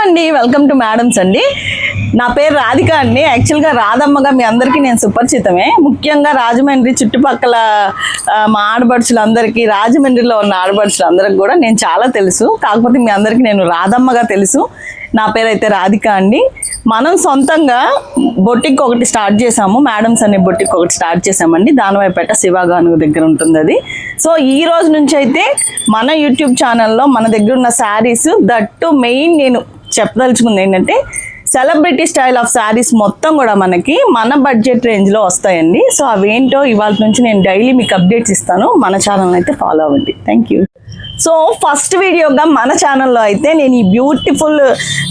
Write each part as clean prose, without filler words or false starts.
అండి, welcome to madams అండి. నా పేరు రాధిక అండి. యాక్చువల్గా రాధమ్మగా మీ అందరికీ నేను సుపరిచితమే. ముఖ్యంగా రాజమండ్రి చుట్టుపక్కల మా ఆడపడుచులందరికీ, రాజమండ్రిలో ఉన్న ఆడపడుచులందరికీ కూడా నేను చాలా తెలుసు. కాకపోతే మీ అందరికీ నేను రాధమ్మగా తెలుసు. నా పేరు అయితే రాధిక అండి. మనం సొంతంగా బొటిక్ ఒకటి స్టార్ట్ చేసాము, మేడమ్స్ అనే బొటిక్ ఒకటి స్టార్ట్ చేసామండి. దానివైపేట శివగాను దగ్గర ఉంటుంది అది. సో ఈ రోజు నుంచి అయితే మన యూట్యూబ్ ఛానల్లో మన దగ్గర ఉన్న శారీస్, దట్టు మెయిన్ నేను చెప్పదలుచుకుంది ఏంటంటే సెలబ్రిటీ స్టైల్ ఆఫ్ శారీస్ మొత్తం కూడా మనకి మన బడ్జెట్ రేంజ్లో వస్తాయండి. సో అవేంటో ఇవాళ నుంచి నేను డైలీ మీకు అప్డేట్స్ ఇస్తాను. మన ఛానల్ అయితే ఫాలో అవ్వండి. Thank you. సో ఫస్ట్ వీడియోగా మన ఛానల్లో అయితే నేను ఈ beautiful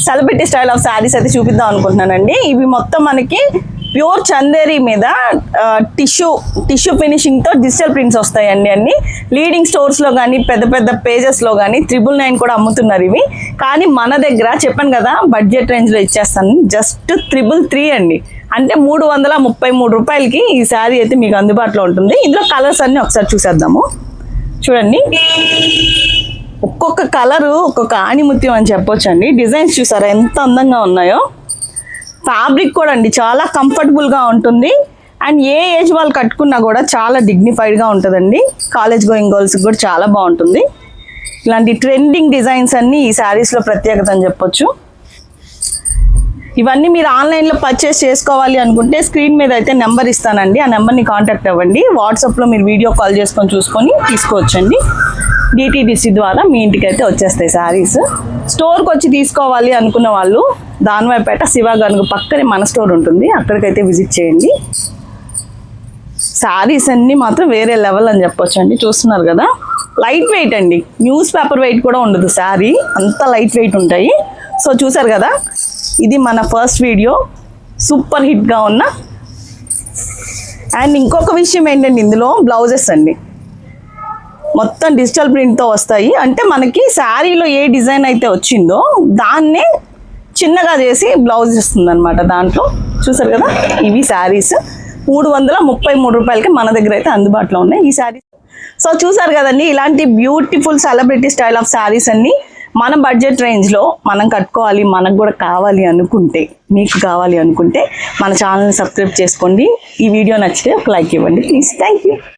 celebrity style of saris అయితే చూపిద్దాం అనుకుంటున్నానండి. ఇవి మొత్తం మనకి ప్యూర్ చందేరి మీద టిష్యూ ఫినిషింగ్తో డిజిటల్ ప్రింట్స్ వస్తాయండి. అన్ని లీడింగ్ స్టోర్స్లో కానీ పెద్ద పెద్ద పేజెస్లో కానీ 999 కూడా అమ్ముతున్నారు ఇవి. కానీ మన దగ్గర చెప్పాను కదా బడ్జెట్ రేంజ్లో ఇచ్చేస్తాను, జస్ట్ 333 అండి. అంటే 333 రూపాయలకి ఈ శారీ అయితే మీకు అందుబాటులో ఉంటుంది. ఇందులో కలర్స్ అన్నీ ఒకసారి చూసేద్దాము. చూడండి, ఒక్కొక్క కలరు ఒక్కొక్క ఆణిముత్యం అని చెప్పొచ్చు అండి. డిజైన్స్ చూసారా ఎంత అందంగా ఉన్నాయో. ఫ్యాబ్రిక్ కూడా అండి చాలా కంఫర్టబుల్గా ఉంటుంది. అండ్ ఏ ఏజ్ వాళ్ళు కట్టుకున్నా కూడా చాలా డిగ్నిఫైడ్గా ఉంటుందండి. కాలేజ్ గోయింగ్ గర్ల్స్కి కూడా చాలా బాగుంటుంది. ఇలాంటి ట్రెండింగ్ డిజైన్స్ అన్నీ ఈ శారీస్లో ప్రత్యేకత అని చెప్పొచ్చు. ఇవన్నీ మీరు ఆన్లైన్లో పర్చేస్ చేసుకోవాలి అనుకుంటే స్క్రీన్ మీద అయితే నెంబర్ ఇస్తానండి. ఆ నెంబర్ని కాంటాక్ట్ అవ్వండి. వాట్సాప్లో మీరు వీడియో కాల్ చేసుకొని చూసుకొని తీసుకోవచ్చండి. డిటిడిసి ద్వారా మీ ఇంటికి అయితే వచ్చేస్తాయి శారీస్. స్టోర్కి వచ్చి తీసుకోవాలి అనుకున్న వాళ్ళు దానివైపేట శివగాను పక్కనే మన స్టోర్ ఉంటుంది, అక్కడికైతే విజిట్ చేయండి. శారీస్ అన్నీ మాత్రం వేరే లెవెల్ అని చెప్పొచ్చు అండి. చూస్తున్నారు కదా, లైట్ వెయిట్ అండి. న్యూస్ పేపర్ వెయిట్ కూడా ఉండదు శారీ, అంత లైట్ వెయిట్ ఉంటాయి. సో చూసారు కదా, ఇది మన ఫస్ట్ వీడియో, సూపర్ హిట్గా ఉన్న. అండ్ ఇంకొక విషయం ఏంటంటే ఇందులో బ్లౌజెస్ అండి మొత్తం డిజిటల్ ప్రింట్తో వస్తాయి. అంటే మనకి శారీలో ఏ డిజైన్ అయితే వచ్చిందో దాన్నే చిన్నగా చేసి బ్లౌజ్ ఇస్తుంది అనమాట. దాంట్లో చూసారు కదా, ఇవి శారీస్ 333 రూపాయలకి మన దగ్గర అయితే అందుబాటులో ఉన్నాయి ఈ శారీస్. సో చూసారు కదండి, ఇలాంటి beautiful celebrity style of saris అన్ని మన బడ్జెట్ రేంజ్లో మనం కట్టుకోవాలి, మనకు కూడా కావాలి అనుకుంటే, మీకు కావాలి అనుకుంటే మన ఛానల్ని సబ్స్క్రైబ్ చేసుకోండి. ఈ వీడియో నచ్చితే ఒక లైక్ ఇవ్వండి ప్లీజ్. Thank you.